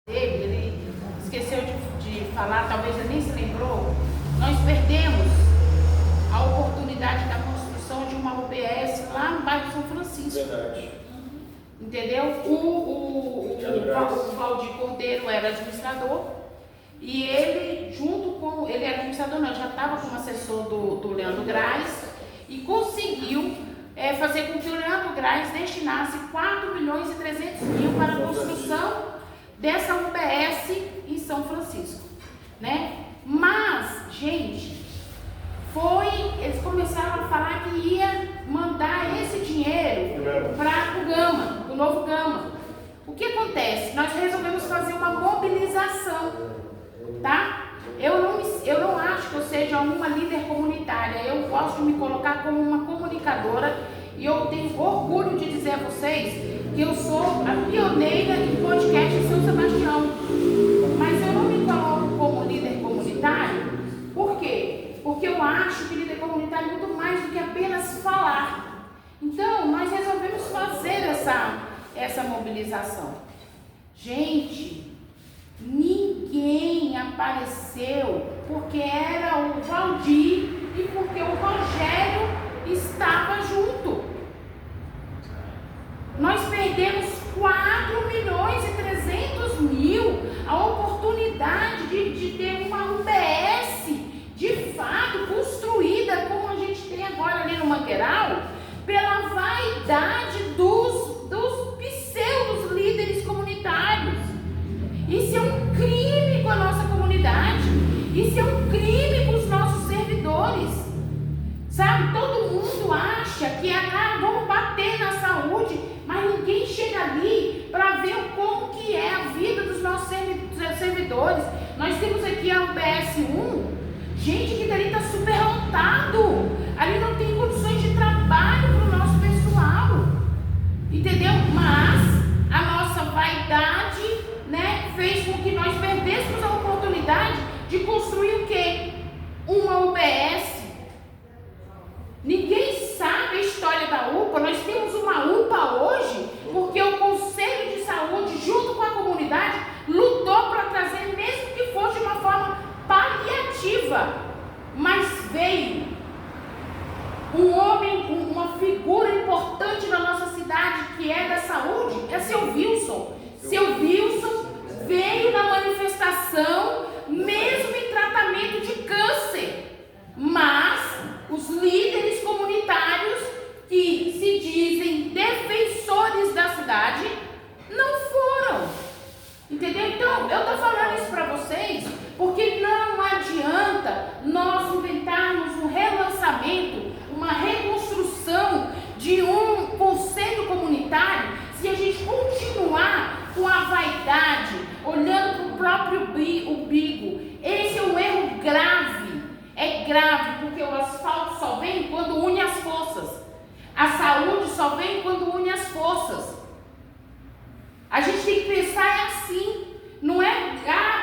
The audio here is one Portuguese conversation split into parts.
Ele esqueceu de falar, talvez ele nem se lembrou. Nós perdemos a oportunidade da construção de uma UBS lá no bairro São Francisco. Verdade. Entendeu? O Valdir Cordeiro era administrador e ele, junto com. Ele era administrador, não, já estava como assessor do Leandro Graz e conseguiu fazer com que o Leandro Graz destinasse 4.300.000 para a construção dessa UBS em São Francisco, né? Mas, gente, eles começaram a falar que ia mandar esse dinheiro para o Gama, o novo Gama. O que acontece? Nós resolvemos fazer uma mobilização, tá? Eu não acho que eu seja uma líder comunitária, eu gosto de me colocar como uma comunicadora e eu tenho orgulho de dizer a vocês que eu sou a pioneira em podcast em São Sebastião. Mas eu não me coloco como líder comunitário, por quê? Porque eu acho que líder comunitário é muito mais do que apenas falar. Então, nós resolvemos fazer essa mobilização. Gente, ninguém apareceu porque era o Valdir e porque o Rogério estava junto. Nós perdemos 4.300.000 a oportunidade de ter uma UBS de fato construída como a gente tem agora ali no Mangueiral, pela vaidade dos pseudos líderes comunitários. Isso é um crime com a nossa comunidade, isso é um crime com os nossos servidores. Sabe, todo mundo acha que vamos bater na saúde, mas ninguém chega ali para ver como que é a vida dos nossos servidores. Nós temos aqui a UBS 1, gente que dali está super lotado, ali não tem condições de trabalho para o nosso pessoal, entendeu? Mas a nossa vaidade, né, fez com que nós perdêssemos a oportunidade de construir o quê? Uma UBS. Ninguém sabe a história da UPA. Nós temos uma UPA hoje porque o Conselho de Saúde, junto com a comunidade, lutou para trazer, mesmo que fosse de uma forma paliativa. Mas veio um homem, uma figura importante na nossa cidade, que é da saúde, é seu Wilson. Seu Wilson veio na manifestação, mesmo em tratamento de câncer. Mas os líderes comunitários que se dizem defensores da cidade não foram, entendeu? Então, eu estou falando isso para vocês porque não adianta nós inventarmos um relançamento, uma reconstrução de um conselho comunitário se a gente continuar com a vaidade, olhando para o próprio umbigo. Esse é um erro grave. É grave porque o asfalto só vem quando une as forças. A saúde só vem quando une as forças. A gente tem que pensar assim. Não é,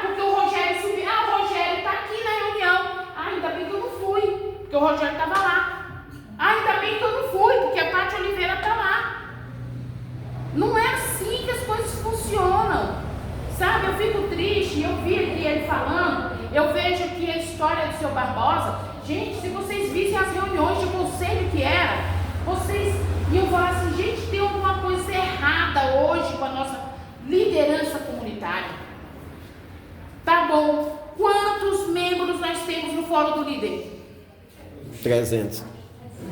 porque o Rogério subiu. O Rogério está aqui na reunião. Ainda bem que eu não fui, porque o Rogério estava lá. Ainda bem que eu não fui, porque a Paty Oliveira está lá. Não é assim que as coisas funcionam. Sabe, eu fico triste, eu vi aqui ele falando, eu vejo aqui a história do seu Barbosa. Gente, se vocês vissem as reuniões de conselho que era, vocês iam falar assim, gente, tem alguma coisa errada hoje com a nossa liderança comunitária. Tá bom, quantos membros nós temos no Fórum do Líder? 300.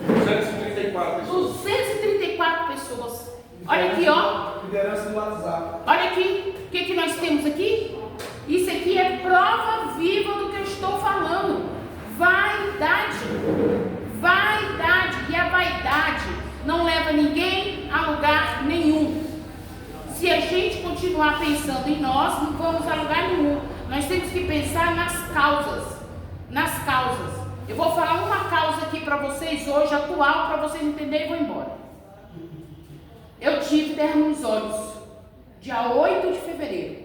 234 pessoas. 234 pessoas. Olha aqui, ó. Liderança do WhatsApp. Olha aqui, o que nós temos aqui? Isso aqui é prova viva do que eu estou falando. Vaidade. Vaidade. E a vaidade não leva ninguém a lugar nenhum. Se a gente continuar pensando em nós, não vamos a lugar nenhum. Nós temos que pensar nas causas. Nas causas. Eu vou falar uma causa aqui para vocês hoje, atual, para vocês entenderem e vou embora. Eu tive derrame nos olhos, dia 8 de fevereiro.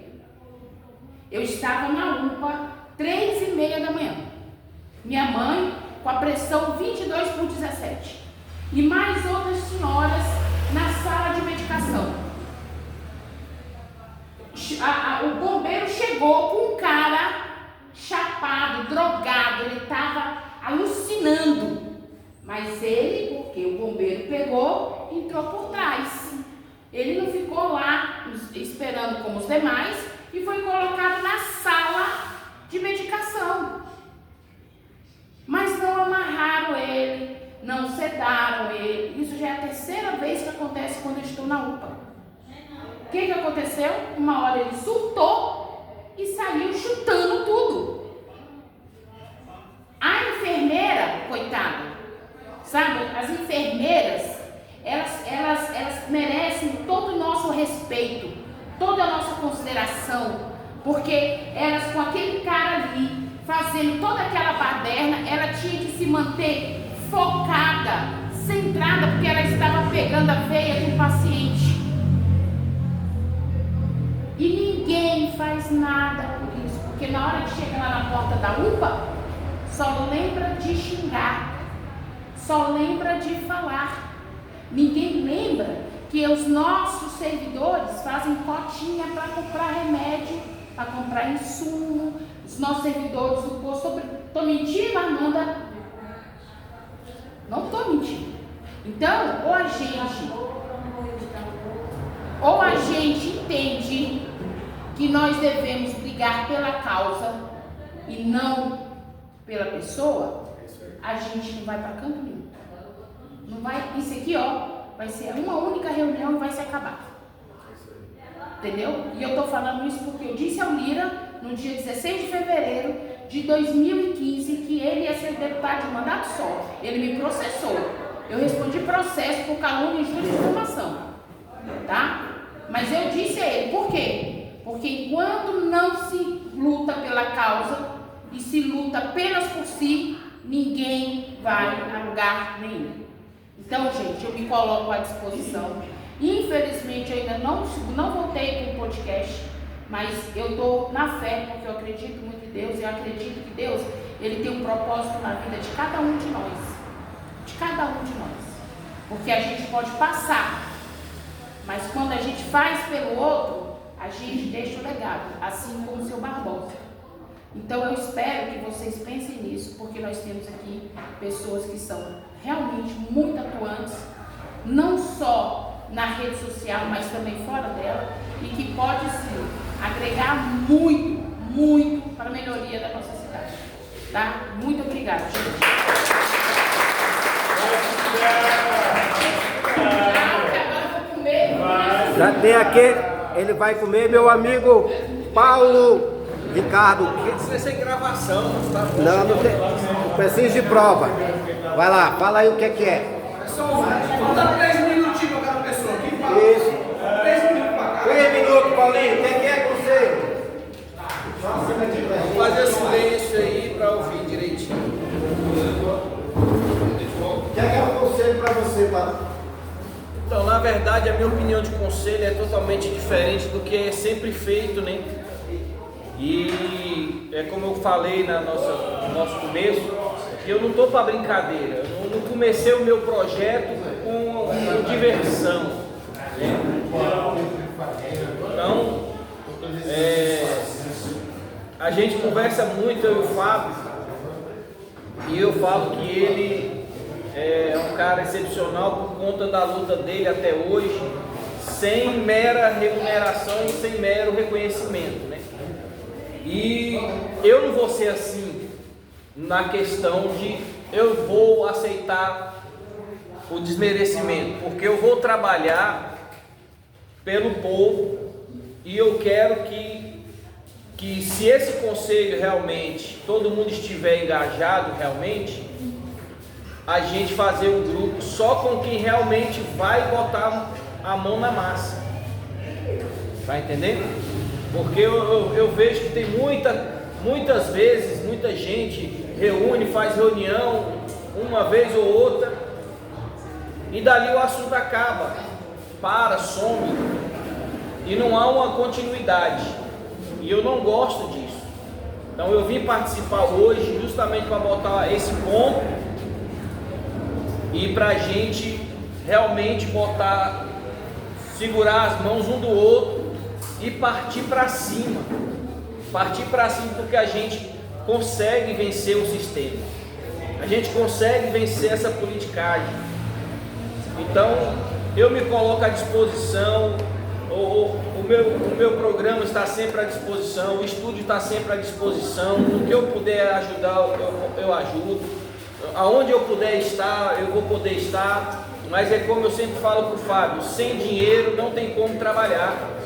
Eu estava na UPA, 3h30 da manhã. Minha mãe, com a pressão 22/17. E mais outras senhoras na sala de medicação. O bombeiro chegou com um cara chapado, drogado, ele estava alucinando. Mas ele, porque o bombeiro pegou, entrou por trás. Ele não ficou lá esperando como os demais e foi colocado na sala de medicação. Mas não amarraram ele, não sedaram ele. Isso já é a terceira vez que acontece quando eu estou na UPA. O que aconteceu? Uma hora ele surtou e saiu chutando tudo. A enfermeira, coitada, sabe? As enfermeiras, elas merecem todo o nosso respeito, toda a nossa consideração, porque elas com aquele cara ali, fazendo toda aquela baderna, ela tinha que se manter focada, centrada, porque ela estava pegando a veia de um paciente. E ninguém faz nada por isso, porque na hora que chega lá na porta da UPA, só lembra de xingar, só lembra de falar. Ninguém lembra que os nossos servidores fazem cotinha para comprar remédio, para comprar insumo. Os nossos servidores do posto, estou mentindo, Amanda? Não estou mentindo. Então, ou a gente entende que nós devemos brigar pela causa e não pela pessoa, a gente não vai para canto nenhum. Não vai, isso aqui, vai ser uma única reunião e vai se acabar. Entendeu? E eu estou falando isso porque eu disse ao Lira, no dia 16 de fevereiro de 2015, que ele ia ser deputado de mandato só. Ele me processou. Eu respondi processo por calúnia, injúria e difamação. Tá? Mas eu disse a ele, por quê? Porque enquanto não se luta pela causa e se luta apenas por si, ninguém vai a lugar nenhum. Então, gente, eu me coloco à disposição. Infelizmente, eu ainda não voltei com o podcast, mas eu estou na fé, porque eu acredito muito em Deus, e eu acredito que Deus, Ele tem um propósito na vida de cada um de nós. De cada um de nós. Porque a gente pode passar, mas quando a gente faz pelo outro, a gente deixa o legado, assim como o seu Barbosa. Então eu espero que vocês pensem nisso, porque nós temos aqui pessoas que são realmente muito atuantes, não só na rede social, mas também fora dela, e que pode sim agregar muito, muito para a melhoria da nossa cidade. Tá? Muito obrigada, gente. Agora eu vou comer. Já tem aqui, ele vai comer, meu amigo Paulo Ricardo. Isso vai ser gravação, tá? Não tem, preciso de prova. Vai lá, fala aí o que é. Falta 3 minutinhos para cada pessoa aqui. Isso. 3 minutos para cá. 3 minutos, Paulinho, o que é você? Vou fazer silêncio aí para ouvir direitinho. O que é um conselho para você, Paulo? Então, na verdade, a minha opinião de conselho é totalmente diferente do que é sempre feito, né? E é como eu falei no nosso começo, que eu não estou para brincadeira. Eu não comecei o meu projeto com diversão, né? Então, a gente conversa muito, eu e o Fábio, e eu falo que ele é um cara excepcional por conta da luta dele até hoje, sem mera remuneração e sem mero reconhecimento, né? E eu não vou ser assim na questão de eu vou aceitar o desmerecimento, porque eu vou trabalhar pelo povo e eu quero que se esse conselho realmente, todo mundo estiver engajado realmente, a gente fazer um grupo só com quem realmente vai botar a mão na massa. Tá entendendo? Porque eu vejo que tem muitas vezes, muita gente reúne, faz reunião uma vez ou outra e dali o assunto acaba, some e não há uma continuidade. E eu não gosto disso. Então eu vim participar hoje justamente para botar esse ponto e para a gente realmente segurar as mãos um do outro e partir para cima. partir para cima, porque a gente consegue vencer o sistema, a gente consegue vencer essa politicagem. Então eu me coloco à disposição, o meu programa está sempre à disposição, o estúdio está sempre à disposição, no que eu puder ajudar eu ajudo, aonde eu puder estar eu vou poder estar. Mas é como eu sempre falo para o Fábio, sem dinheiro não tem como trabalhar.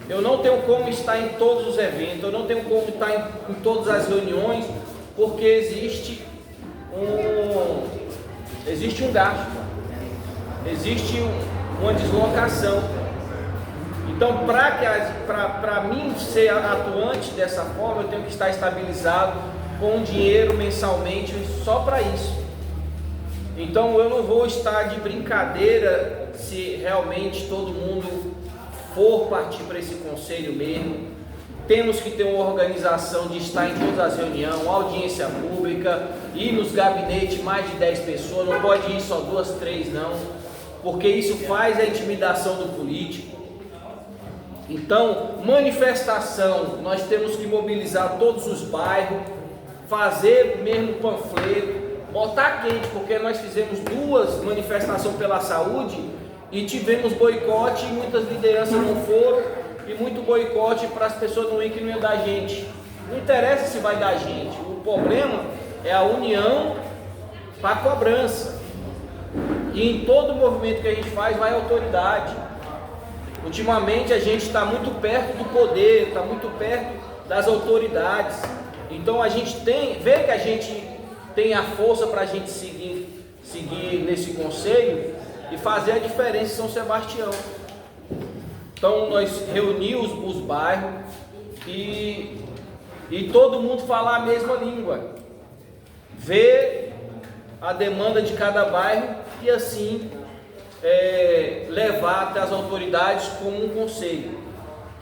Eu não tenho como estar em todos os eventos, eu não tenho como estar em todas as reuniões, porque existe um gasto, existe uma deslocação. Então, para mim ser atuante dessa forma, eu tenho que estar estabilizado com dinheiro mensalmente só para isso. Então eu não vou estar de brincadeira se realmente todo mundo for partir para esse conselho mesmo. Temos que ter uma organização de estar em todas as reuniões, audiência pública, ir nos gabinetes mais de 10 pessoas, não pode ir só 2, 3 não, porque isso faz a intimidação do político. Então, manifestação, nós temos que mobilizar todos os bairros, fazer mesmo panfleto, botar quente, porque nós fizemos 2 manifestações pela saúde e tivemos boicote, e muitas lideranças não foram, e muito boicote para as pessoas não irem, que não ia dar gente. Não interessa se vai dar gente, o problema é a união para a cobrança. E em todo movimento que a gente faz vai a autoridade. Ultimamente a gente está muito perto do poder, está muito perto das autoridades. Então a gente vê que a gente tem a força para a gente seguir nesse conselho e fazer a diferença em São Sebastião. Então nós reunimos os bairros e todo mundo falar a mesma língua, ver a demanda de cada bairro e assim levar até as autoridades como um conselho,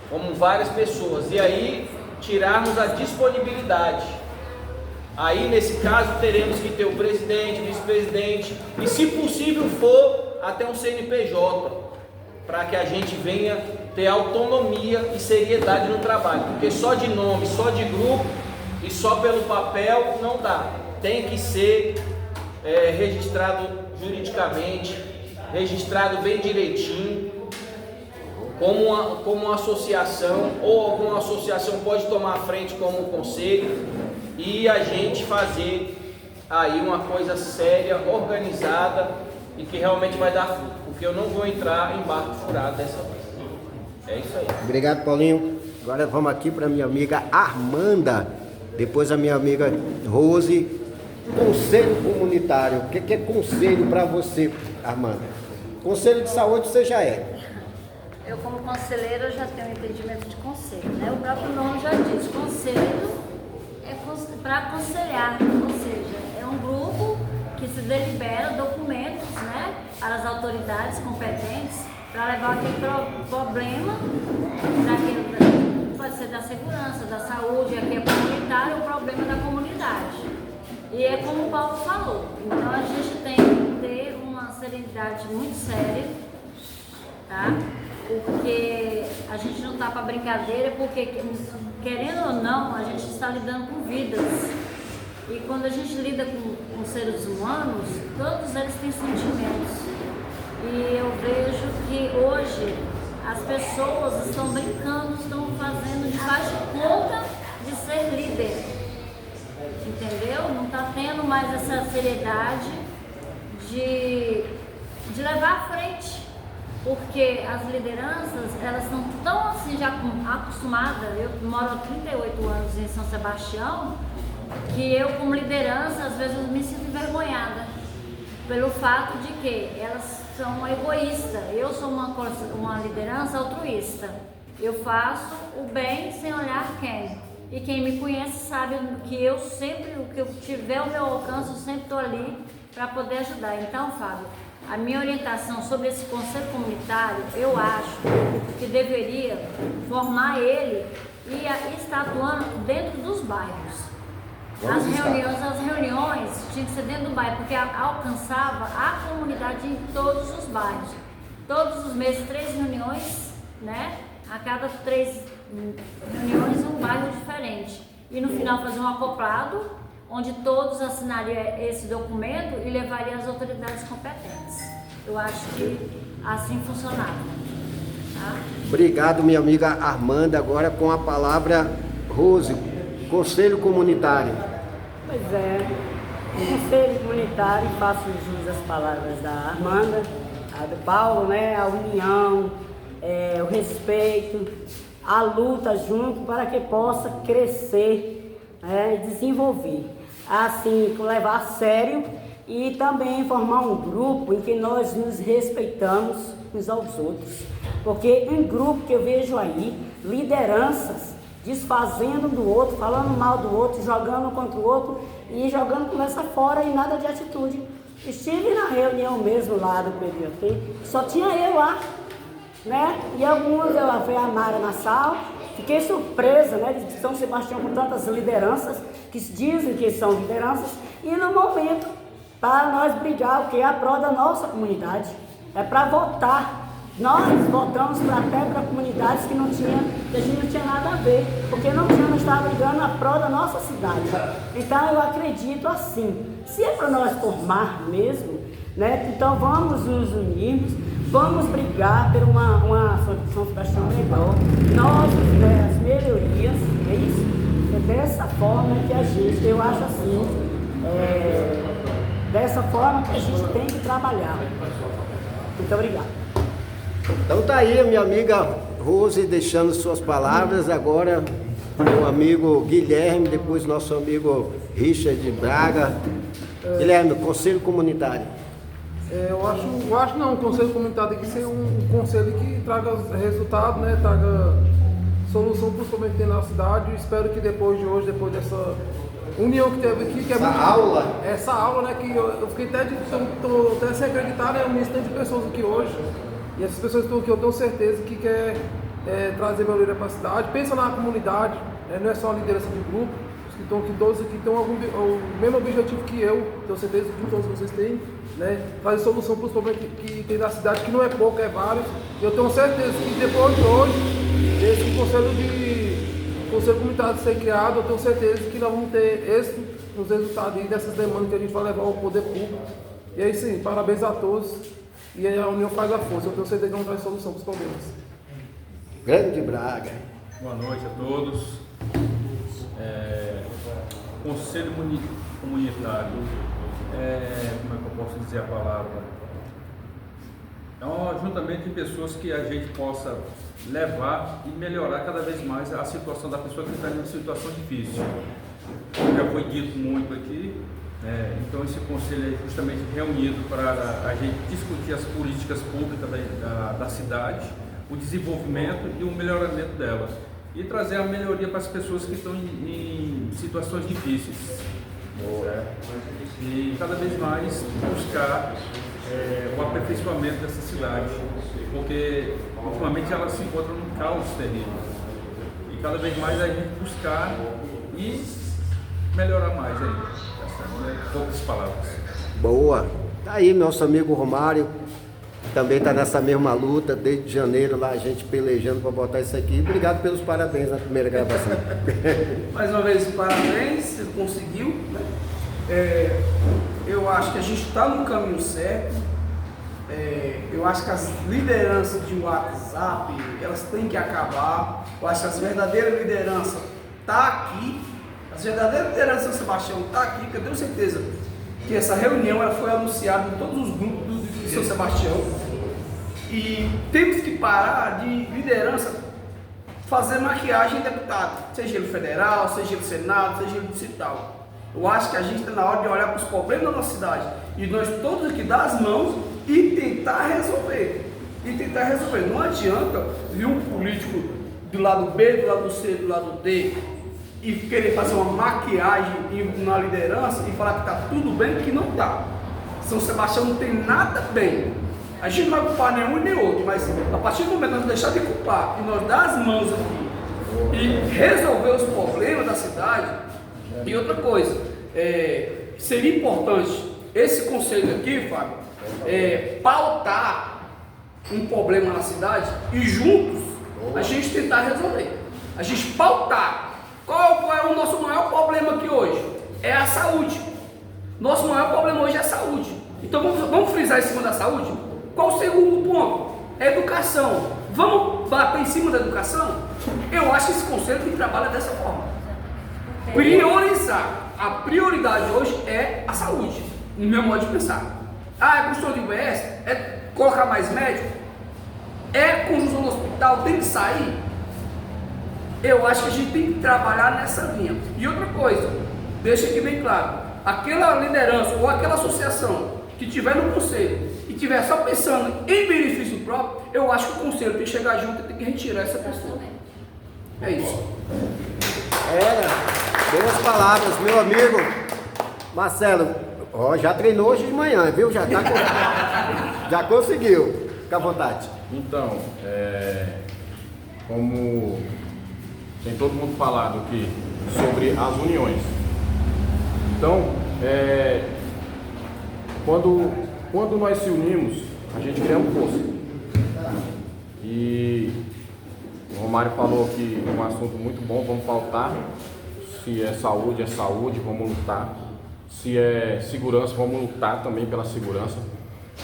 como várias pessoas, e aí tirarmos a disponibilidade. Aí nesse caso teremos que ter o presidente, o vice-presidente e, se possível for, até um CNPJ, para que a gente venha ter autonomia e seriedade no trabalho, porque só de nome, só de grupo e só pelo papel não dá. Tem que ser registrado juridicamente, registrado bem direitinho, como uma associação, ou alguma associação pode tomar a frente como um conselho, e a gente fazer aí uma coisa séria, organizada e que realmente vai dar fruto, porque eu não vou entrar em barco furado dessa vez. É isso aí. Obrigado, Paulinho. Agora vamos aqui para minha amiga Armanda, depois a minha amiga Rose. Conselho comunitário, o que é conselho para você, Armanda? Conselho de saúde você já é. Eu, como conselheira, já tenho um entendimento de conselho, né? O próprio nome já diz, conselho é para aconselhar, ou seja, é um grupo que se delibera documentos, né, para as autoridades competentes para levar aquele problema, pode ser da segurança, da saúde, aqui é comunitário, o problema da comunidade. E é como o Paulo falou, então a gente tem que ter uma serenidade muito séria, tá? Porque a gente não está para brincadeira, porque querendo ou não, a gente está lidando com vidas. E quando a gente lida com seres humanos, todos eles têm sentimentos. E eu vejo que hoje as pessoas estão brincando, estão fazendo de faz de conta de ser líder. Entendeu? Não está tendo mais essa seriedade de levar à frente. Porque as lideranças, elas estão tão assim já acostumadas. Eu moro há 38 anos em São Sebastião, que eu, como liderança, às vezes me sinto envergonhada pelo fato de que elas são egoístas. Eu sou uma liderança altruísta. Eu faço o bem sem olhar quem. E quem me conhece sabe que eu sempre, o que eu tiver ao meu alcance, eu sempre estou ali para poder ajudar. Então, Fábio, a minha orientação sobre esse conselho comunitário, eu acho que deveria formar ele e estar atuando dentro dos bairros. As reuniões tinham que ser dentro do bairro, porque alcançava a comunidade em todos os bairros. Todos os meses, 3 reuniões, né? A cada 3 reuniões, um bairro diferente. e no final fazer um acoplado, onde todos assinariam esse documento e levariam às autoridades competentes. Eu acho que assim funcionava. Tá? Obrigado, minha amiga Armanda. Agora com a palavra Rose, Conselho Comunitário. Pois é, o Conselho Comunitário, faço jus às palavras da Armanda, a do Paulo, né? A união, o respeito, a luta junto para que possa crescer e desenvolver. Assim, levar a sério e também formar um grupo em que nós nos respeitamos uns aos outros. Porque em grupo que eu vejo aí, lideranças desfazendo do outro, falando mal do outro, jogando contra o outro e jogando conversa fora e nada de atitude. Estive na reunião mesmo lá do PDT, só tinha eu lá, né? E alguns, eu vi a Mara na sala, fiquei surpresa, né, de São Sebastião com tantas lideranças, que dizem que são lideranças, e no momento, para nós brigar, o que é a prol da nossa comunidade, é para votar. Nós votamos até para comunidades que a gente não tinha nada a ver, porque nós estávamos brigando a prol da nossa cidade. Então eu acredito assim, se é para nós formar mesmo, né, então vamos nos unirmos, vamos brigar por uma São Sebastião melhor, as melhorias, é isso? É dessa forma que a gente, eu acho assim, dessa forma que a gente tem que trabalhar. Muito obrigada. Então tá aí a minha amiga Rose deixando suas palavras. Agora meu amigo Guilherme, depois nosso amigo Richard de Braga. Guilherme, Conselho Comunitário. Eu acho não, o Conselho Comunitário tem que ser um conselho que traga resultado, né? Traga solução para os problemas que tem na cidade. Espero que depois de hoje, depois dessa união que teve aqui, que é essa aula, né? Que eu fiquei até sem acreditar, né? Um tanto de pessoas aqui hoje. E essas pessoas que estão aqui, eu tenho certeza que quer trazer melhoria para a cidade, pensa na comunidade, não é só a liderança de grupo, os que estão aqui, todos aqui têm o mesmo objetivo que eu, tenho certeza que todos vocês têm, né? Trazer solução para os problemas que tem na cidade, que não é pouco, é vários. E eu tenho certeza que depois de hoje, esse conselho comunitário ser criado, eu tenho certeza que nós vamos ter êxito nos resultados aí dessas demandas que a gente vai levar ao poder público. E aí sim, parabéns a todos. E a união faz a força. Eu tenho certeza que vamos trazer solução para os problemas. Grande Braga. Boa noite a todos. Conselho Comunitário, como é que eu posso dizer a palavra? É um ajuntamento de pessoas que a gente possa levar e melhorar cada vez mais a situação da pessoa que está em uma situação difícil. Já foi dito muito aqui. Então esse conselho é justamente reunido para a gente discutir as políticas públicas da cidade, o desenvolvimento e o melhoramento dela e trazer a melhoria para as pessoas que estão em situações difíceis. E cada vez mais buscar o aperfeiçoamento dessa cidade, porque ultimamente ela se encontra num caos terrível e cada vez mais a gente buscar e melhorar mais ainda. Poucas palavras. Boa. Tá aí nosso amigo Romário, também está nessa mesma luta, desde janeiro lá a gente pelejando para botar isso aqui. Obrigado pelos parabéns na primeira gravação. Mais uma vez, parabéns, você conseguiu, né? Eu acho que a gente está no caminho certo. Eu acho que as lideranças de WhatsApp, elas têm que acabar. Eu acho que as verdadeiras lideranças estão aqui. As verdadeiras lideranças de São Sebastião estão aqui, porque eu tenho certeza que essa reunião ela foi anunciada em todos os grupos de São Sebastião. E temos que parar de liderança fazer maquiagem em deputado, seja ele federal, seja ele senado, seja ele distrital. Eu acho que a gente está na hora de olhar para os problemas da nossa cidade e nós todos aqui dar as mãos e tentar resolver. Não adianta vir um político do lado B, do lado C, do lado D e querer fazer uma maquiagem na liderança e falar que está tudo bem, que não está. São Sebastião não tem nada bem. A gente não vai culpar nenhum e nem outro, mas a partir do momento que nós deixar de culpar e nós dar as mãos aqui e resolver os problemas da cidade. E outra coisa, seria importante esse conselho aqui, Fábio, pautar um problema na cidade e juntos a gente tentar resolver. A gente pautar qual é o nosso saúde. Nosso maior problema hoje é a saúde. Então vamos frisar em cima da saúde? Qual o segundo ponto? Educação. Vamos bater em cima da educação? Eu acho que esse conselho tem que trabalhar dessa forma. Priorizar. A prioridade hoje é a saúde, no meu modo de pensar. É construção de UBS? É colocar mais médico? É construção do hospital? Tem que sair? Eu acho que a gente tem que trabalhar nessa linha. E outra coisa, deixa aqui bem claro, aquela liderança ou aquela associação que tiver no conselho e tiver só pensando em benefício próprio, eu acho que o conselho tem que chegar junto e tem que retirar essa pessoa. É isso. Boas palavras, meu amigo Marcelo. Já treinou hoje de manhã, viu? Já conseguiu. Fica à vontade. Então, como tem todo mundo falado aqui sobre as uniões. Então, quando nós se unimos, a gente cria força. E o Romário falou que é um assunto muito bom, vamos pautar. Se é saúde, vamos lutar. Se é segurança, vamos lutar também pela segurança.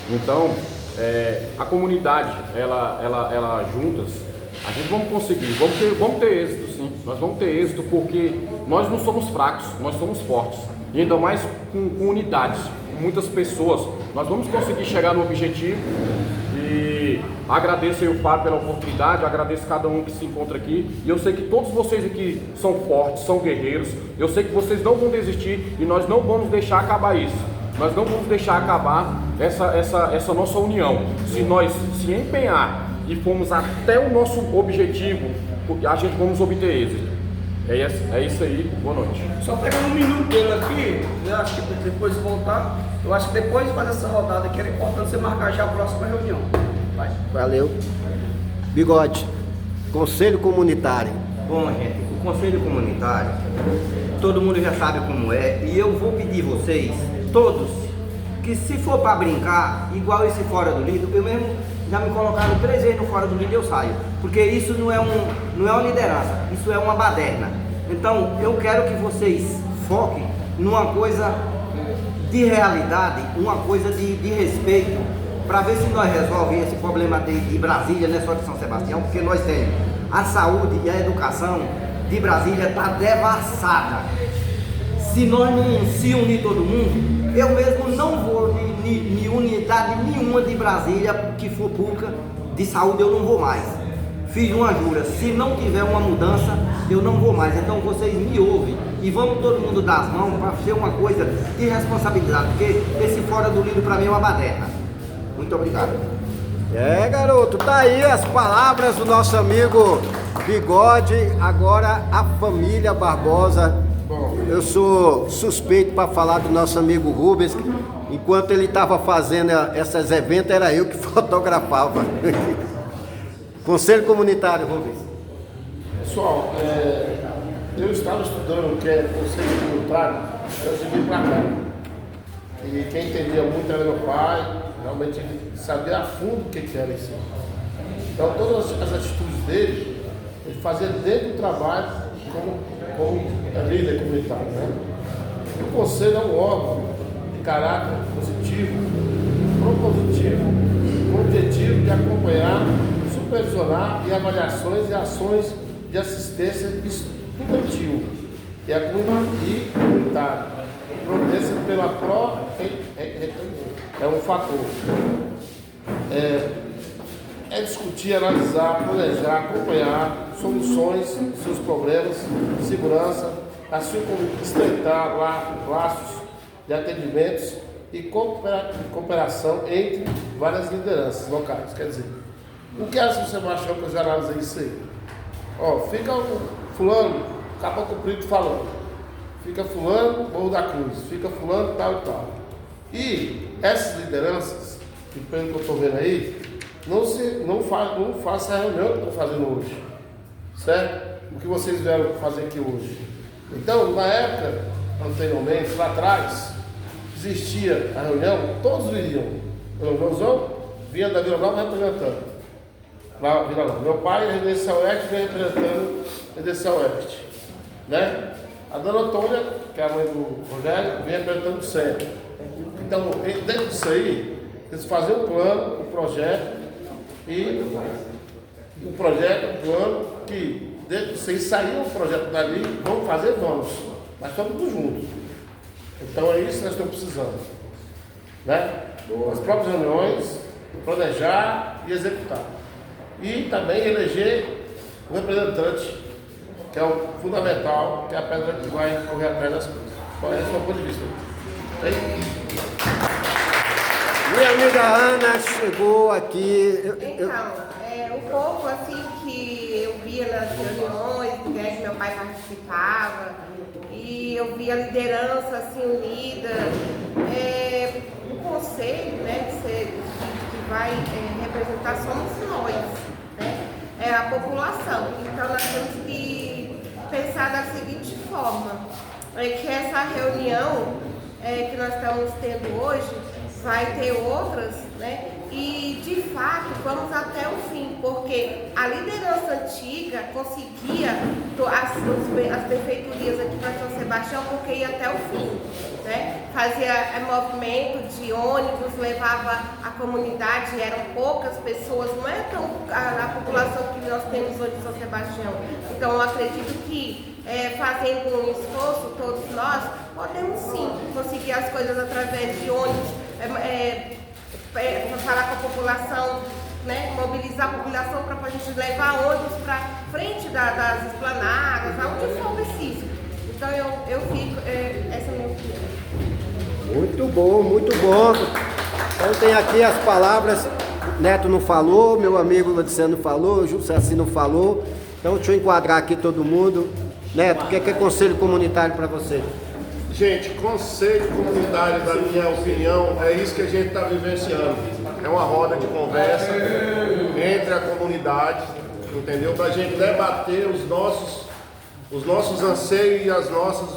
Então, a comunidade, ela juntas, a gente vamos conseguir, vamos ter êxito, sim. Nós vamos ter êxito porque nós não somos fracos, nós somos fortes. E ainda mais com unidades, com muitas pessoas, nós vamos conseguir chegar no objetivo. E agradeço aí o Fábio pela oportunidade, agradeço cada um que se encontra aqui. E eu sei que todos vocês aqui são fortes, são guerreiros. Eu sei que vocês não vão desistir e nós não vamos deixar acabar isso. Nós não vamos deixar acabar essa nossa união. Se nós se empenhar e formos até o nosso objetivo, a gente vamos obter êxito. É isso aí, boa noite. Só pegando um minuto dele aqui, eu acho que depois de voltar, eu acho que depois de fazer essa rodada aqui era importante você marcar já a próxima reunião. Vai. Valeu. Bigode, Conselho Comunitário. Bom, gente, o Conselho Comunitário, todo mundo já sabe como é, e eu vou pedir vocês, todos, que se for para brincar, igual esse Fora do Líder, eu mesmo já me colocaram 3 vezes no Fora do Líder e eu saio, porque isso não é uma liderança, isso é uma baderna. Então, eu quero que vocês foquem numa coisa de realidade, uma coisa de respeito, para ver se nós resolvemos esse problema de Brasília, não é só de São Sebastião, porque nós temos a saúde e a educação de Brasília está devassada. Se nós não se unir todo mundo, eu mesmo não vou em unidade nenhuma de Brasília que for pública de saúde, eu não vou mais. Fiz uma jura, se não tiver uma mudança, eu não vou mais. Então vocês me ouvem e vamos todo mundo dar as mãos para ser uma coisa de responsabilidade, porque esse Fora do Líder para mim é uma baderna. Muito obrigado. Garoto, tá aí as palavras do nosso amigo Bigode. Agora a família Barbosa. Eu sou suspeito para falar do nosso amigo Rubens. Enquanto ele estava fazendo esses eventos, era eu que fotografava. Conselho Comunitário, Rubens. Pessoal, eu estava estudando o que é Conselho Comunitário antes de vir para cá. E quem entendia muito era meu pai, realmente ele sabia a fundo o que era isso. Então todas as atitudes dele, ele fazia dentro do trabalho como líder comunitário. Né? O Conselho é um órgão de caráter positivo, propositivo, com o objetivo de acompanhar, supervisionar e avaliações e ações de assistência estudantil e comunitária. Providência pela é um fator. É discutir, analisar, planejar, acompanhar soluções, seus problemas, segurança, assim como estreitar laços de atendimentos e cooperação entre várias lideranças locais. Quer dizer, o que é São Sebastião que eu já analisei isso aí? Fica o fulano, Cabo Comprido falando. Fica fulano, Morro da Cruz. Fica fulano, tal e tal. E essas lideranças, que pelo que eu estou vendo aí, não faça a reunião que eu estou fazendo hoje. Certo? O que vocês vieram fazer aqui hoje. Então, na época, anteriormente, lá atrás, existia a reunião, todos viriam. O Joãozão vinha da Vila Nova representando. Lá, Vila Nova. Meu pai, a Residencial Oeste, vem representando a Residencial Oeste. Né? A dona Antônia, que é a mãe do Rogério, vem apresentando o CEP. Então, dentro disso aí, eles fazem um plano, um projeto, e o plano, que dentro disso aí saiu um projeto dali, vamos fazer, vamos. Mas estamos todos juntos. Então é isso que nós estamos precisando. Né? As próprias reuniões, planejar e executar. E também eleger o representante, que é o fundamental, que é a pedra que vai correr atrás das coisas. Qual é o seu ponto de vista? Minha amiga Ana chegou aqui. Um pouco assim que eu via nas reuniões, que meu pai participava, e eu via a liderança assim unida, o conselho, né, que vai representar somos nós, né, é a população. Então nós temos que pensar da seguinte forma, que essa reunião que nós estamos tendo hoje vai ter outras, né? E de fato vamos até o fim, porque a liderança antiga conseguia as prefeitorias aqui para São Sebastião, porque ia até o fim, né? Fazia movimento de ônibus, levava a comunidade, eram poucas pessoas, não é tão a população que nós temos hoje em São Sebastião. Então eu acredito que fazendo um esforço, todos nós podemos sim conseguir as coisas através de ônibus, falar com a população, né, mobilizar a população para a gente levar ônibus para frente das esplanadas, aonde for preciso. Então eu fico, essa é a minha opinião. Muito bom, muito bom. Então tem aqui as palavras, Neto não falou, meu amigo Luciano falou, Jussi não falou. Então deixa eu enquadrar aqui todo mundo. Neto, o que é conselho comunitário para você? Gente, conselho comunitário, da minha opinião, é isso que a gente está vivenciando. É uma roda de conversa entre a comunidade, entendeu? Para a gente debater os nossos anseios e as nossas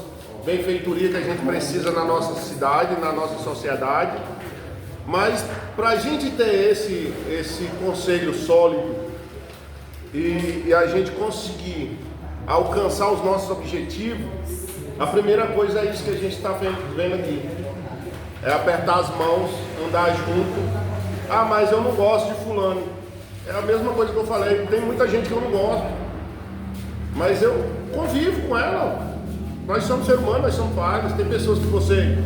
benfeitorias que a gente precisa na nossa cidade, na nossa sociedade. Mas para a gente ter esse conselho sólido e a gente conseguir alcançar os nossos objetivos, a primeira coisa é isso que a gente está vendo aqui. É apertar as mãos, andar junto. Ah, mas eu não gosto de fulano. É a mesma coisa que eu falei. Tem muita gente que eu não gosto. Mas eu convivo com ela. Nós somos seres humanos, nós somos falhos. Tem pessoas que você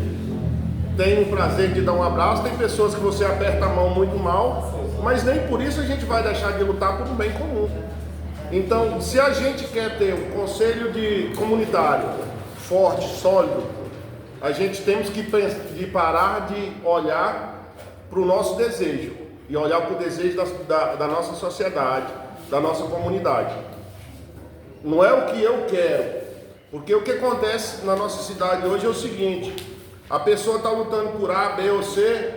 tem o prazer de dar um abraço. Tem pessoas que você aperta a mão muito mal. Mas nem por isso a gente vai deixar de lutar por um bem comum. Então, se a gente quer ter um conselho comunitário forte, sólido, a gente temos que parar de olhar para o nosso desejo e olhar para o desejo da nossa sociedade, da nossa comunidade. Não é o que eu quero, porque o que acontece na nossa cidade hoje é o seguinte: a pessoa está lutando por A, B ou C,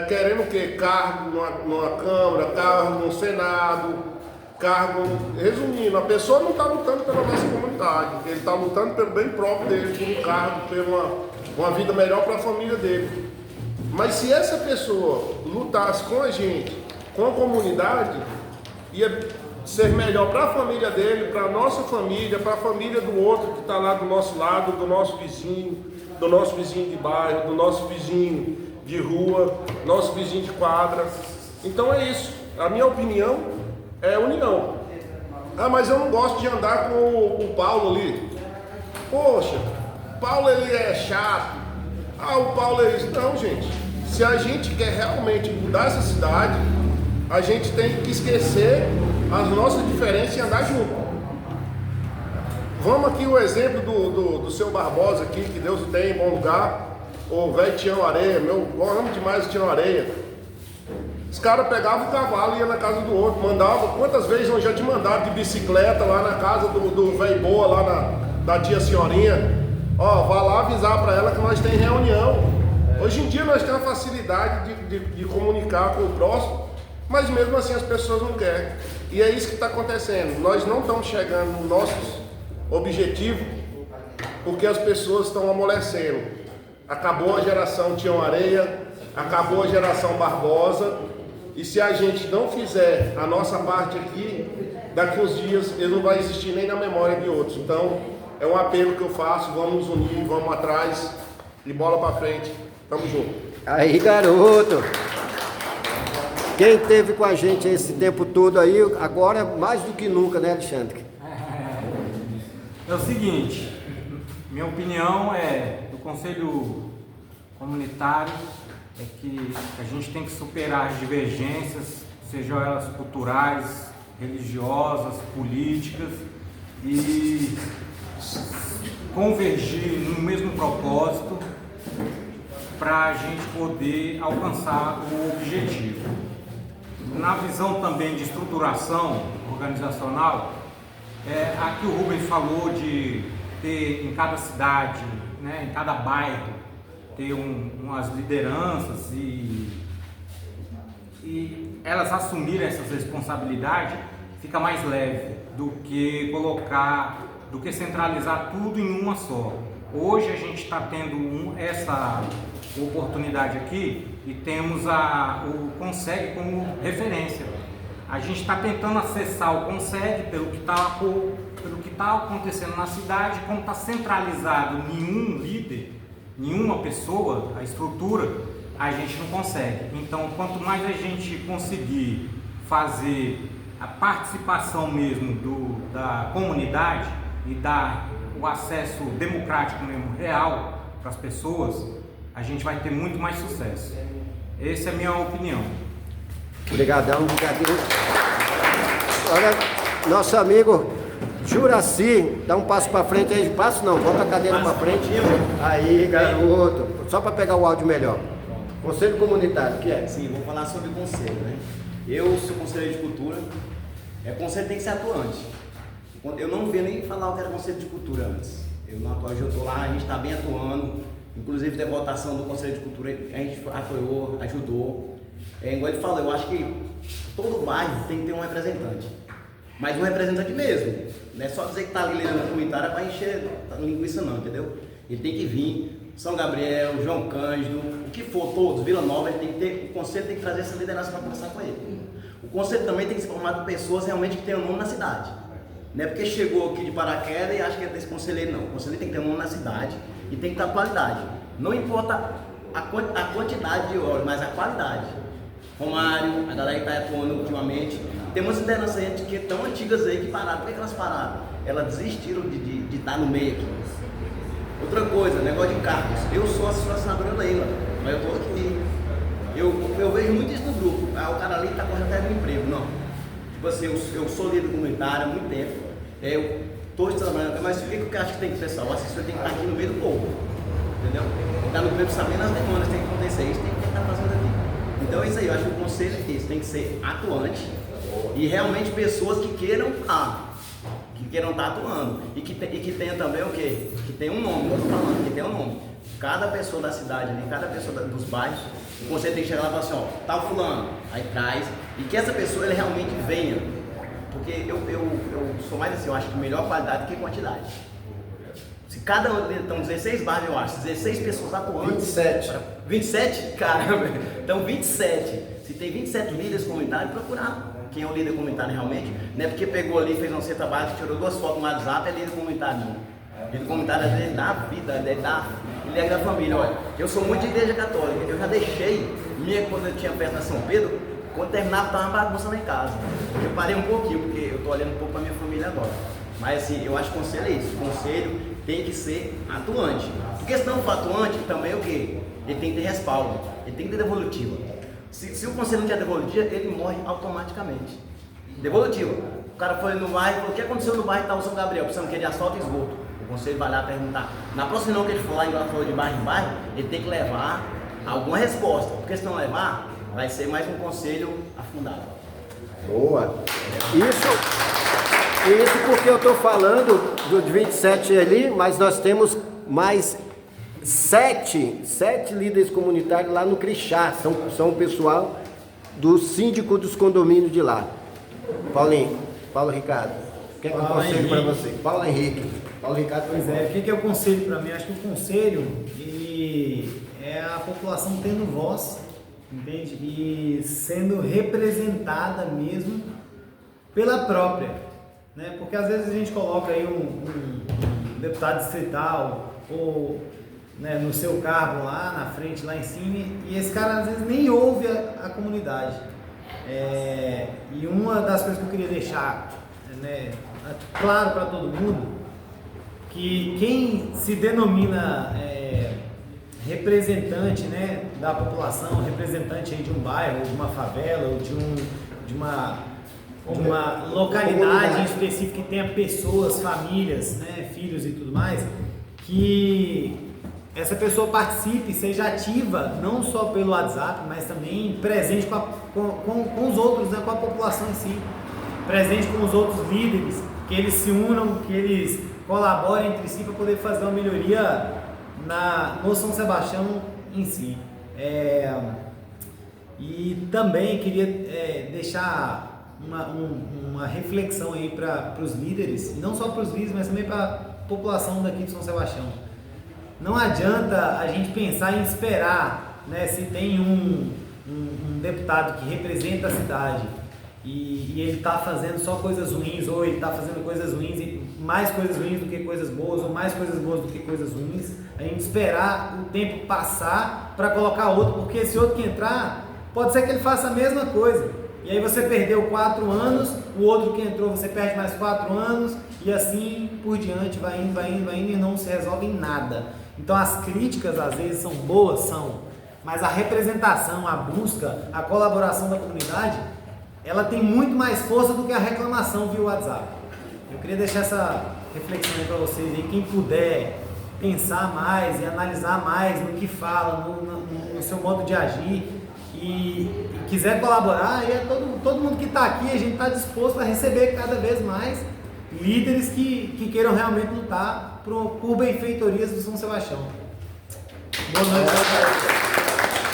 querendo o quê? Cargo numa Câmara, cargo no Senado, cargo, resumindo, a pessoa não está lutando pela nossa comunidade, ele está lutando pelo bem próprio dele, por um cargo, por uma vida melhor para a família dele. Mas se essa pessoa lutasse com a gente, com a comunidade, ia ser melhor para a família dele, para a nossa família, para a família do outro que está lá do nosso lado, do nosso vizinho de bairro, do nosso vizinho de rua, nosso vizinho de quadra. Então é isso, a minha opinião é união. Ah, mas eu não gosto de andar com o Paulo ali. Poxa, Paulo ele é chato. Ah, o Paulo é isso. Não, gente. Se a gente quer realmente mudar essa cidade, a gente tem que esquecer as nossas diferenças e andar junto. Vamos aqui o exemplo do seu Barbosa aqui, que Deus o tem em bom lugar. O velho Tião Areia, eu amo demais o Tião Areia. Os caras pegavam o cavalo e iam na casa do outro, mandavam, quantas vezes eu já te mandaram de bicicleta lá na casa do velho Boa, lá da tia Senhorinha, ó, vá lá avisar para ela que nós tem reunião. Hoje em dia nós temos a facilidade de comunicar com o próximo, mas mesmo assim as pessoas não querem. E é isso que está acontecendo, nós não estamos chegando nos nossos objetivos porque as pessoas estão amolecendo. Acabou a geração Tião Areia, acabou a geração Barbosa. E se a gente não fizer a nossa parte aqui, daqui uns dias ele não vai existir nem na memória de outros. Então, é um apelo que eu faço, vamos nos unir, vamos atrás e bola pra frente. Tamo junto. Aí, garoto. Quem esteve com a gente esse tempo todo aí, agora mais do que nunca, né, Alexandre? É o seguinte, minha opinião do Conselho Comunitário é que a gente tem que superar as divergências, sejam elas culturais, religiosas, políticas, e convergir no mesmo propósito para a gente poder alcançar o objetivo. Na visão também de estruturação organizacional, aqui o Rubens falou de ter em cada cidade, né, em cada bairro, ter umas lideranças e elas assumirem essas responsabilidades, fica mais leve do que centralizar tudo em uma só. Hoje a gente está tendo essa oportunidade aqui e temos o Conseg como referência. A gente está tentando acessar o Conseg pelo que está acontecendo na cidade, como está centralizado nenhum líder, nenhuma pessoa, a estrutura, a gente não consegue. Então, quanto mais a gente conseguir fazer a participação mesmo da comunidade e dar o acesso democrático mesmo, real, para as pessoas, a gente vai ter muito mais sucesso. Essa é a minha opinião. Obrigadão, obrigadinho. Agora, nosso amigo Juraci, dá um passo para frente aí. Passo não, bota a cadeira para frente. Aí, garoto. Só para pegar o áudio melhor. Conselho Comunitário, o que é? Sim, vou falar sobre o conselho, né? Eu sou conselheiro de cultura. O conselho tem que ser atuante. Eu não vi nem falar o que era conselho de cultura antes. Eu não atuo, eu estou lá, a gente está bem atuando. Inclusive, da votação do conselho de cultura, a gente apoiou, ajudou. Igual ele falou, eu acho que todo bairro tem que ter um representante. Mas um representante mesmo. Não é só dizer que está ali liderando comunitária para encher linguiça não, entendeu? Ele tem que vir, São Gabriel, João Cândido, o que for, todos, Vila Nova, ele tem que ter, o conselho tem que trazer essa liderança para conversar com ele. O conselho também tem que ser formado por pessoas realmente que tenham nome na cidade. Não é porque chegou aqui de paraquedas e acha que é desse conselheiro, não. O conselheiro tem que ter nome na cidade e tem que ter a qualidade. Não importa a quantidade de horas, mas a qualidade. Romário, a galera que está atuando ultimamente. Tem umas lideranças aí que estão antigas aí que pararam. Por que elas pararam? Elas desistiram de estar no meio aqui. Outra coisa, negócio de cargos. Eu sou a senadora Leila, mas eu estou aqui. Eu vejo muito isso no grupo. O cara ali está correndo atrás do emprego. Não. Tipo assim, eu sou líder comunitário há muito tempo. Eu estou trabalhando, mas o que eu acho que tem que ser? O assessor tem que estar aqui no meio do povo. Entendeu? Está no meio sabendo as demandas que tem que acontecer. Isso tem que estar fazendo aqui. Então é isso aí, eu acho que o conselho é isso, tem que ser atuante e realmente pessoas que queiram estar atuando e que tenha também o quê? Que tenha um nome, eu estou falando, que tenha um nome. Cada pessoa da cidade ali, cada pessoa dos bairros, o conselho tem que chegar lá e falar assim, ó, tal fulano, aí traz, e que essa pessoa ele realmente venha. Porque eu sou mais assim, eu acho que melhor qualidade do que quantidade. Se cada um, então 16 bairros eu acho, 16 pessoas atuantes. 27. 27? Caramba, então 27. Se tem 27 líderes comunitários, procurar quem é o líder comunitário realmente. Não é porque pegou ali, fez uma cesta básica, tirou 2 fotos no WhatsApp, é líder comunitário não. Líder comunitário é da vida, ele é da família. Olha, eu sou muito de igreja católica, eu já deixei, quando eu tinha festa na São Pedro, quando terminava estava uma bagunça lá em casa. Eu parei um pouquinho, porque eu estou olhando um pouco para minha família agora. Mas assim, eu acho que o conselho é isso, o conselho tem que ser atuante. Porque se não for atuante, também o quê? Ele tem que ter respaldo, ele tem que ter devolutiva. Se o conselho não tiver devolutiva, ele morre automaticamente. Devolutiva. O cara foi no bairro e falou, o que aconteceu no bairro tal São Gabriel? Precisamos que ele asfalto e esgoto. O conselho vai lá perguntar. Na próxima reunião que ele for lá, igual ela falou de bairro em bairro, ele tem que levar alguma resposta. Porque se não levar, vai ser mais um conselho afundado. Boa. Isso porque eu estou falando do 27 ali, mas nós temos mais 7 líderes comunitários lá no Crixá, são o pessoal do síndico dos condomínios de lá. Paulo Ricardo, o que é que eu conselho para você? Paulo Ricardo. Pois é, o que é o conselho para mim? Acho que o conselho é a população tendo voz, entende? E sendo representada mesmo pela própria, né? Porque às vezes a gente coloca aí deputado distrital ou, né, no seu cargo lá na frente, lá em cima, e esse cara às vezes nem ouve a comunidade. E uma das coisas que eu queria deixar, né, claro para todo mundo, que quem se denomina representante, né, da população, representante aí de um bairro, de uma favela, ou de uma localidade em específico que tenha pessoas, famílias, né, filhos e tudo mais, que essa pessoa participe, seja ativa, não só pelo WhatsApp, mas também presente com os outros, né, com a população em si, presente com os outros líderes, que eles se unam, que eles colaborem entre si para poder fazer uma melhoria no São Sebastião em si. E também queria deixar uma reflexão aí para os líderes, não só para os líderes, mas também para a população daqui de São Sebastião. Não adianta a gente pensar em esperar, né, se tem um deputado que representa a cidade e ele está fazendo só coisas ruins, ou ele está fazendo coisas ruins e mais coisas ruins do que coisas boas, ou mais coisas boas do que coisas ruins, a gente esperar o tempo passar para colocar outro, porque esse outro que entrar, pode ser que ele faça a mesma coisa. E aí você perdeu 4 anos, o outro que entrou você perde mais 4 anos, e assim por diante, vai indo e não se resolve em nada. Então as críticas às vezes são boas, mas a representação, a busca, a colaboração da comunidade, ela tem muito mais força do que a reclamação via WhatsApp. Eu queria deixar essa reflexão aí para vocês aí, quem puder pensar mais e analisar mais no que fala, no seu modo de agir, e quiser colaborar, aí todo mundo que está aqui, a gente está disposto a receber cada vez mais líderes que queiram realmente lutar por benfeitorias do São Sebastião. Boa noite.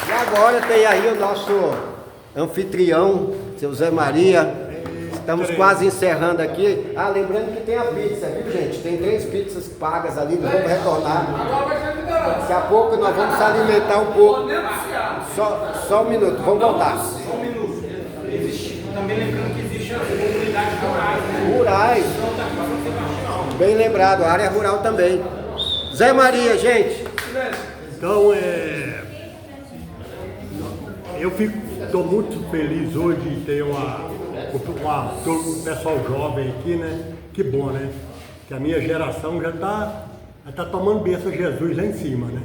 E agora tem aí o nosso anfitrião, seu Zé Maria. Estamos quase encerrando aqui. Lembrando que tem a pizza, viu, gente? Tem 3 pizzas pagas ali, nós vamos retornar. Daqui a pouco nós vamos se alimentar um pouco. Só um minuto, vamos voltar. Só um minuto. Também lembrando que existe as comunidades rurais. Rurais. Bem lembrado, área rural também. Zé Maria, gente. Então, eu estou muito feliz hoje de ter um pessoal jovem aqui, né? Que bom, né? Que a minha geração já está tomando bênção a Jesus lá em cima, né?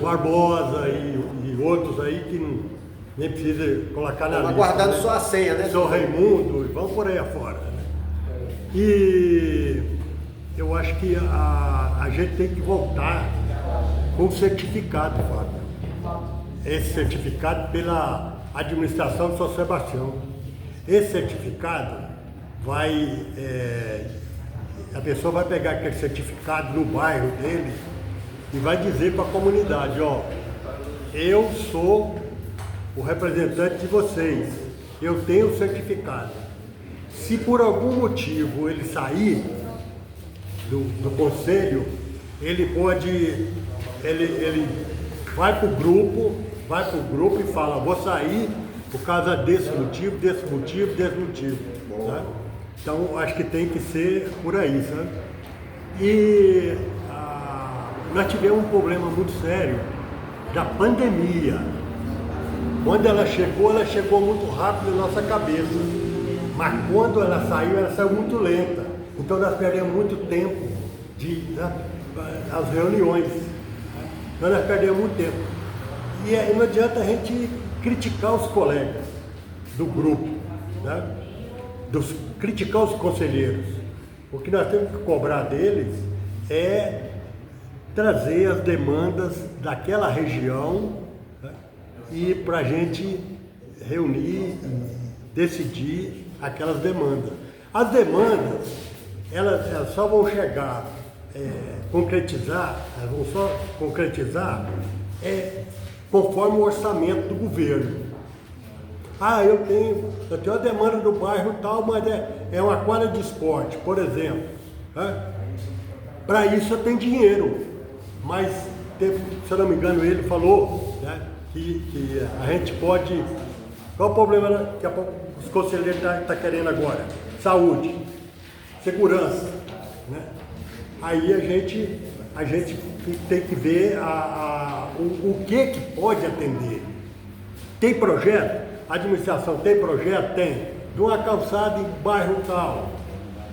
Barbosa e outros aí que nem precisa colocar na lista. Aguardando né? sua senha, né? São Raimundo, vamos por aí afora. Né? E eu acho que a gente tem que voltar com o certificado, Fábio. Esse certificado pela administração de São Sebastião. Esse certificado a pessoa vai pegar aquele certificado no bairro dele e vai dizer para a comunidade, ó, eu sou o representante de vocês, eu tenho o certificado. Se por algum motivo ele sair do conselho, ele vai para o grupo e fala, vou sair por causa desse motivo. Tá? Então, acho que tem que ser por aí, sabe? E nós tivemos um problema muito sério da pandemia. Quando ela chegou muito rápido na nossa cabeça. Mas quando ela saiu muito lenta. Então, nós perdemos muito tempo nas reuniões. Então, nós perdemos muito tempo. E não adianta a gente criticar os colegas do grupo, né? Criticar os conselheiros. O que nós temos que cobrar deles é trazer as demandas daquela região, né? E para a gente reunir, decidir aquelas demandas. As demandas, elas só vão chegar, elas vão só concretizar conforme o orçamento do governo. Eu tenho a demanda do bairro tal, mas é uma quadra de esporte, por exemplo. Né? Para isso eu tenho dinheiro. Mas, se eu não me engano, ele falou, né, que a gente pode... Qual o problema que os conselheiros estão querendo agora? Saúde, segurança. Né? aí a gente tem que ver o que pode atender. Tem projeto? A administração tem projeto? Tem. De uma calçada em bairro tal.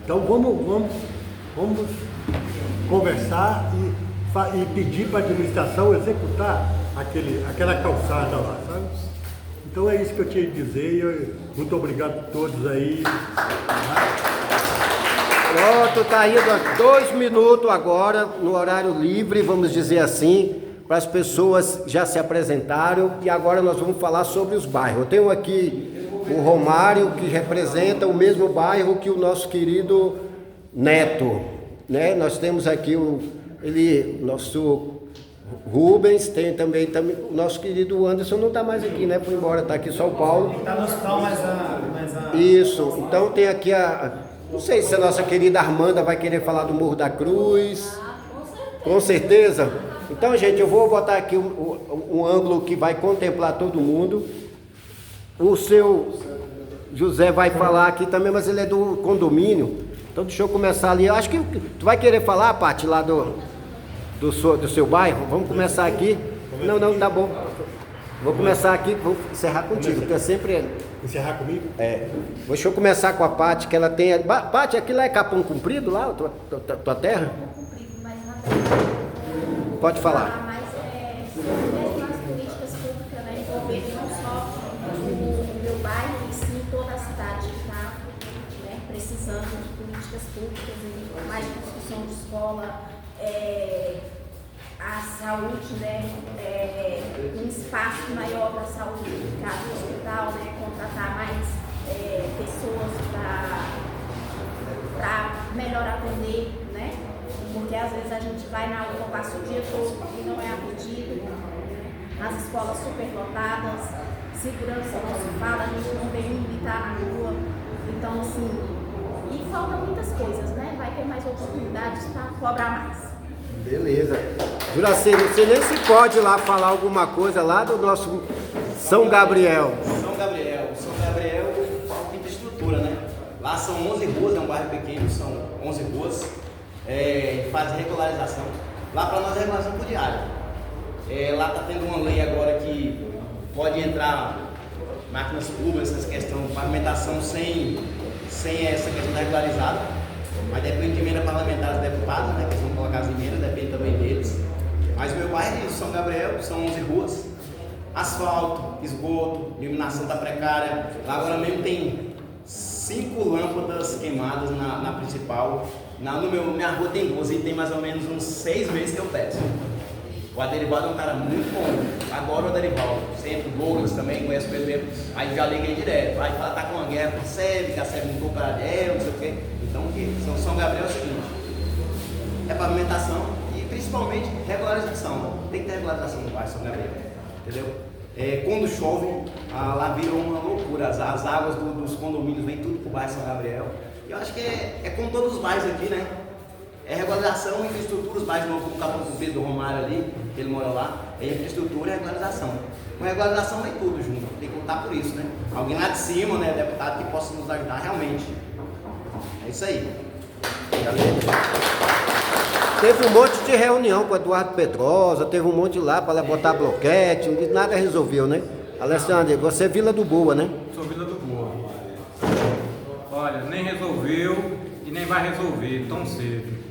Então vamos conversar e pedir para a administração executar aquela calçada lá, sabe? Então é isso que eu tinha que dizer. Muito obrigado a todos aí. Pronto, tá indo 2 minutos agora, no horário livre, vamos dizer assim, para as pessoas já se apresentaram e agora nós vamos falar sobre os bairros. Eu tenho aqui o Romário, que representa o mesmo bairro que o nosso querido Neto, né? Nós temos aqui nosso Rubens, tem também o nosso querido Anderson, não está mais aqui, né? Foi embora, está aqui só o Paulo. Está no hospital, mas Isso, então tem aqui não sei se a nossa querida Armanda vai querer falar do Morro da Cruz. Com certeza. Então, gente, eu vou botar aqui um ângulo que vai contemplar todo mundo. O seu José vai falar aqui também, mas ele é do condomínio. Então deixa eu começar ali. Eu acho que tu vai querer falar, Paty, lá do seu bairro. Vamos começar aqui. Não, tá bom. Vou começar aqui, vou encerrar contigo, porque eu sempre... Encerrar comigo? É. Deixa eu começar com a Paty, que ela tem... Paty, aquilo lá é Capão Comprido, lá, tua terra? Capão Comprido, mas na verdade... Pode falar. Mas mesmo as políticas públicas, né, envolvendo não só o meu bairro, e sim toda a cidade que está, né, precisando de políticas públicas, mais construção de escola, a saúde, né, um espaço maior para a saúde pública no hospital, né, contratar mais pessoas para melhor atender, né, porque às vezes a gente vai na rua, passa o dia todo e não é atendido, né, as escolas superlotadas, segurança não se fala, a gente não vê um militar na rua, então assim, e faltam muitas coisas, né, vai ter mais oportunidades para cobrar mais. Beleza. Juracê, não sei nem se pode lá falar alguma coisa lá do nosso São Gabriel. São Gabriel falta infraestrutura, né? Lá são 11 ruas, é um bairro pequeno, são 11 ruas, faz regularização. Lá para nós é regulação por diária. Lá está tendo uma lei agora que pode entrar máquinas públicas, essa questão de pavimentação sem essa questão da regularizada. Mas depende de emenda parlamentar dos deputados, né, que vão colocar as emendas, depende também deles. Mas o meu bairro é São Gabriel, são 11 ruas, asfalto, esgoto, iluminação está precária. Lá agora mesmo tem 5 lâmpadas queimadas na principal. Minha rua tem 12 e tem mais ou menos uns 6 meses que eu peço. O Aderivaldo é um cara muito bom. Agora o Aderivaldo, sempre o Douglas também, conhece o mesmo. Aí já liguei direto. Aí fala, tá com uma guerra com a SEB, que a SEB não compra não sei o quê. Então, São Gabriel é o seguinte, é pavimentação e principalmente regularização. Tem que ter regularização no bairro São Gabriel, entendeu? Quando chove, lá virou uma loucura, as águas dos condomínios vêm tudo para o bairro São Gabriel. E eu acho que é como todos os bairros aqui, né? É regularização, infraestrutura, os bairros novos, como o Capão Comprido do Romário ali, que ele mora lá, é infraestrutura e regularização. Com regularização vem tudo junto, tem que contar por isso, né? Alguém lá de cima, né, deputado, que possa nos ajudar realmente. É isso aí. Teve um monte de reunião com o Eduardo Pedrosa, teve um monte lá para botar bloquete, nada resolveu, né? Alessandro, você é Vila do Boa, né? Sou Vila do Boa. Olha, nem resolveu e nem vai resolver tão cedo.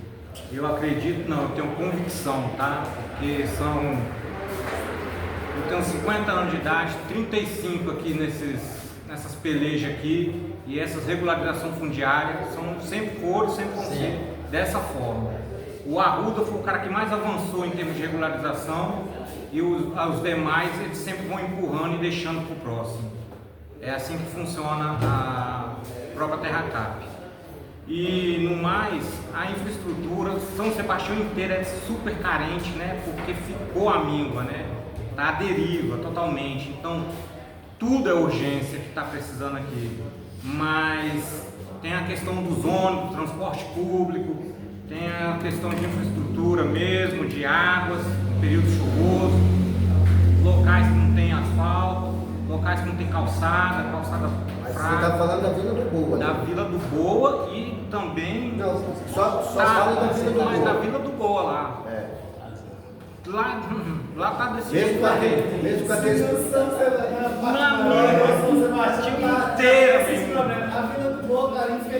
Eu acredito, não, eu tenho convicção, tá? Porque eu tenho 50 anos de idade, 35 aqui nessas pelejas aqui, e essas regularizações fundiárias sempre vão ser dessa forma. O Arruda foi o cara que mais avançou em termos de regularização e os demais eles sempre vão empurrando e deixando para o próximo. É assim que funciona a própria Terracap. E no mais, a infraestrutura, São Sebastião inteira é super carente, né? Porque ficou à míngua, né? Está à deriva totalmente. Então, tudo é urgência que está precisando aqui. Mas tem a questão dos ônibus, transporte público, tem a questão de infraestrutura mesmo, de águas, no período chuvoso, locais que não tem asfalto, locais que não tem calçada Mas fraca. você está falando da Vila do Boa, né? Da Vila do Boa e também. Não, só tá, fala da Vila do mas Boa. da Vila do Boa lá. Lá tá desse jeito. Mesmo com aquele.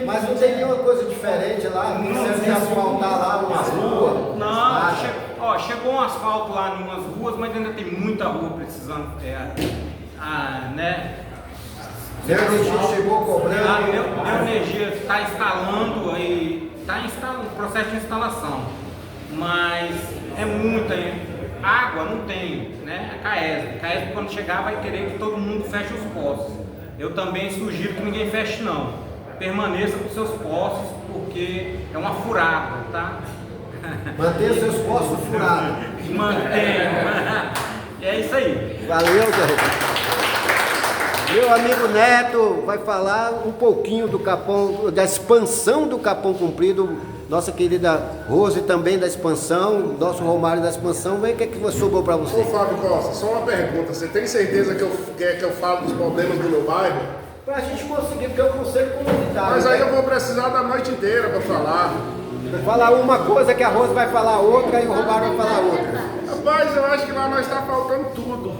Mas não tem nenhuma coisa diferente lá, não precisa asfaltar lá umas ruas. Não, chegou um asfalto lá em umas ruas, mas ainda tem muita rua precisando, né? Neoenergia chegou cobrando. A Neoenergia está instalando aí, processo de instalação, mas é muita água, não tem, né? A Caesp quando chegar vai querer que todo mundo feche os poços. Eu também sugiro que ninguém feche não, permaneça com seus poços, porque é uma furada, tá? Mantenha seus poços furados. Mantenha. É isso aí. Valeu, Zé. Meu amigo Neto vai falar um pouquinho do Capão, da expansão do Capão Comprido. Nossa querida Rose também da expansão, nosso Romário da expansão. Vem, o que é que sobrou para você? Ô Fábio Costa, só uma pergunta. Você tem certeza que eu quer que eu fale dos problemas do meu bairro? Pra gente conseguir, porque eu conselho comunitário. Mas aí eu vou precisar da noite inteira para falar. Falar uma coisa que a Rose vai falar outra e o Romário vai falar outra. Rapaz, eu acho que lá nós está faltando tudo.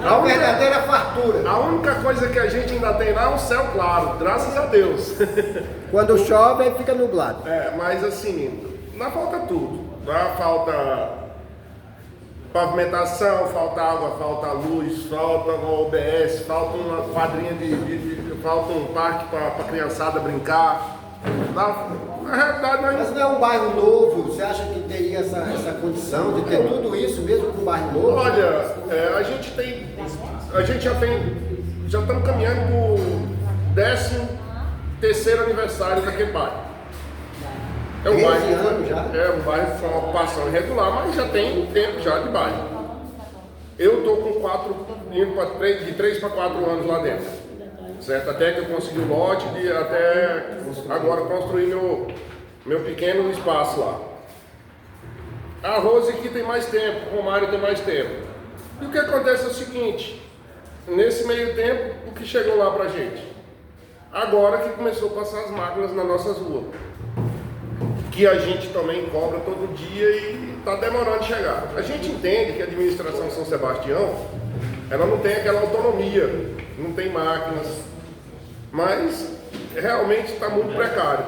A verdadeira fartura. A única coisa que a gente ainda tem lá é um céu claro, graças a Deus. Quando chove, aí fica nublado. Mas assim, lá falta tudo. Lá falta pavimentação, falta água, falta luz, falta uma OBS, falta uma quadrinha falta um parque para a criançada brincar. Na realidade, mas não é um bairro novo, você acha que teria essa condição de ter tudo isso mesmo com um bairro novo? Olha, a gente já estamos caminhando para o 13º aniversário daquele bairro. É um bairro já? É um bairro com uma ocupação irregular, mas já tem tempo já de bairro. Eu estou com de 3 para 4 anos lá dentro. Certo? Até que eu consegui o lote e até agora construir meu pequeno espaço lá. A Rose aqui tem mais tempo, o Romário tem mais tempo. E o que acontece é o seguinte, nesse meio tempo, o que chegou lá pra gente? Agora que começou a passar as máquinas nas nossas ruas, que a gente também cobra todo dia e está demorando de chegar. A gente entende que a administração São Sebastião, ela não tem aquela autonomia, não tem máquinas, mas realmente está muito precário.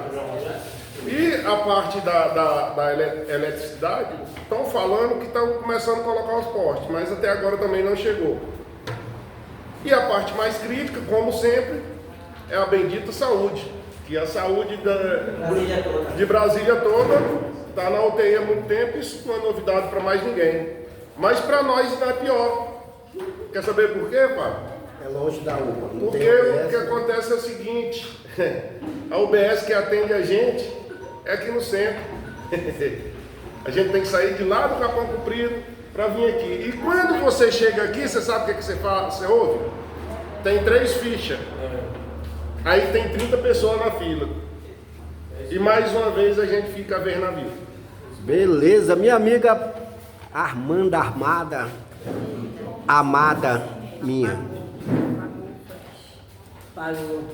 E a parte da eletricidade, estão falando que estão começando a colocar os postes, mas até agora também não chegou. E a parte mais crítica, como sempre, é a bendita saúde, que a saúde de Brasília toda está na UTI há muito tempo, isso não é novidade para mais ninguém. Mas para nós ainda é pior. Quer saber por quê, Fábio? É longe da UPA. Porque o que acontece é o seguinte, a UBS que atende a gente é aqui no centro. A gente tem que sair de lá do Capão Comprido para vir aqui. E quando você chega aqui, você sabe o que você ouve? Tem 3 fichas. Aí tem 30 pessoas na fila. E mais uma vez a gente fica a ver na vida. Beleza, minha amiga Armanda amada minha. Falou.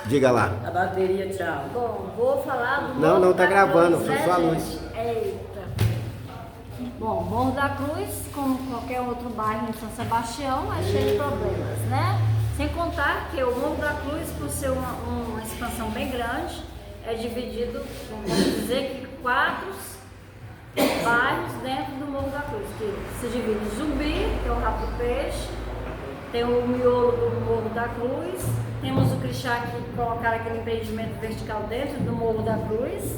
Diga lá. A bateria, tchau. Bom, vou falar do Não, Morro tá da gravando, Cruz, foi né, só a gente? luz. Eita. Bom, Morro da Cruz, como qualquer outro bairro em São Sebastião, é cheio de problemas, né? Sem contar que o Morro da Cruz, por ser uma expansão bem grande, é dividido, vamos dizer que 4 bairros dentro do Morro da Cruz, que se divide em Zumbi, que é o Rabo do Peixe, tem o miolo do Morro da Cruz, temos o Crixá que colocaram aquele empreendimento vertical dentro do Morro da Cruz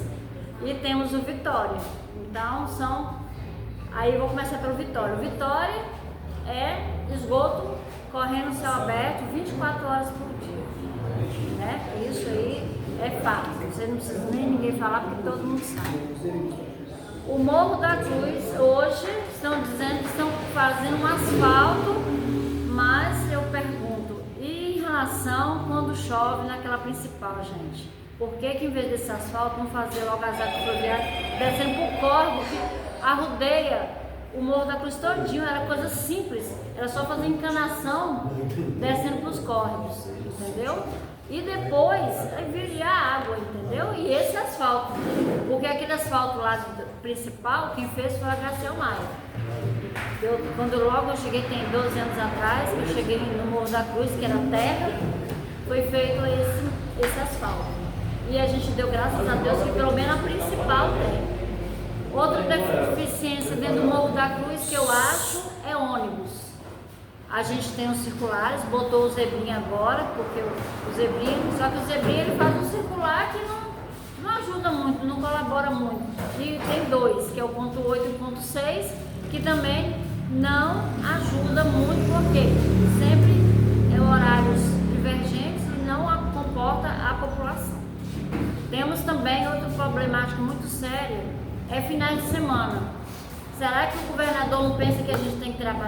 e temos o Vitória. Então aí eu vou começar pelo Vitória. O Vitória é esgoto correndo no céu aberto 24 horas por dia, né? Isso aí é fato, você não precisa nem ninguém falar porque todo mundo sabe. O Morro da Cruz hoje estão dizendo que estão fazendo um asfalto, mas eu pergunto, e em relação quando chove naquela principal, gente? Por que em vez desse asfalto não fazer logo as águas fluviais descendo por córrego que arrodeia o Morro da Cruz todinho? Era coisa simples, era só fazer encanação descendo para os córregos, entendeu? e depois viria a água, entendeu? E esse asfalto, porque aquele asfalto lá principal, quem fez foi a Graciel Maia. Quando logo eu cheguei, tem 12 anos atrás, eu cheguei no Morro da Cruz, que era terra, foi feito esse asfalto. E a gente deu graças a Deus que pelo menos a principal tem. Outra deficiência dentro do Morro da Cruz que eu acho é ônibus. A gente tem os circulares, botou o zebrinha agora, porque o zebrinha, só que o zebrinha ele faz um circular que não ajuda muito, não colabora muito. E tem dois, que é o ponto 8 e o ponto 6, que também não ajuda muito, porque sempre é horários divergentes e não comporta a população. Temos também outro problemático muito sério, é finais de semana. Será que o governador não pensa que a gente tem que trabalhar?